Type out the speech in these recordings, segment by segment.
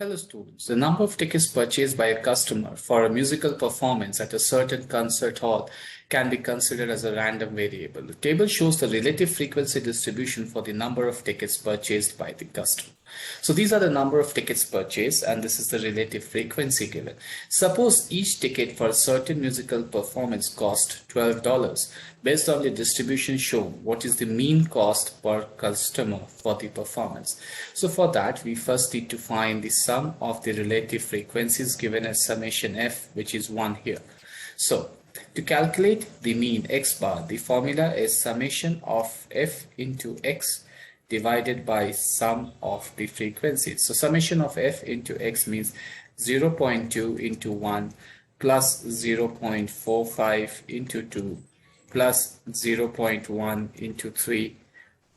Hello students, the number of tickets purchased by a customer for a musical performance at a certain concert hall can be considered as a random variable. The table shows the relative frequency distribution for the number of tickets purchased by the customer. So these are the number of tickets purchased and this is the relative frequency given. Suppose each ticket for a certain musical performance cost $12. Based on the distribution shown, what is the mean cost per customer for the performance? So for that, we first need to find the sum of the relative frequencies given as summation f, which is 1 here. So to calculate the mean x bar, the formula is summation of f into x divided by sum of the frequencies. So summation of f into x means 0.2 into 1 plus 0.45 into 2 plus 0.1 into 3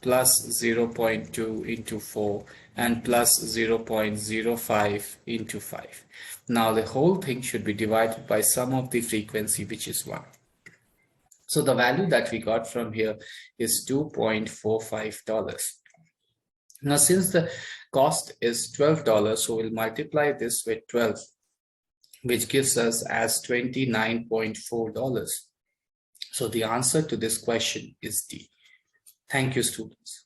plus 0.2 into 4 and plus 0.05 into 5. Now the whole thing should be divided by sum of the frequency, which is 1. So the value that we got from here is $2.45. Now since the cost is $12, so we'll multiply this with 12, which gives us as $29.4. So the answer to this question is D. Thank you, students.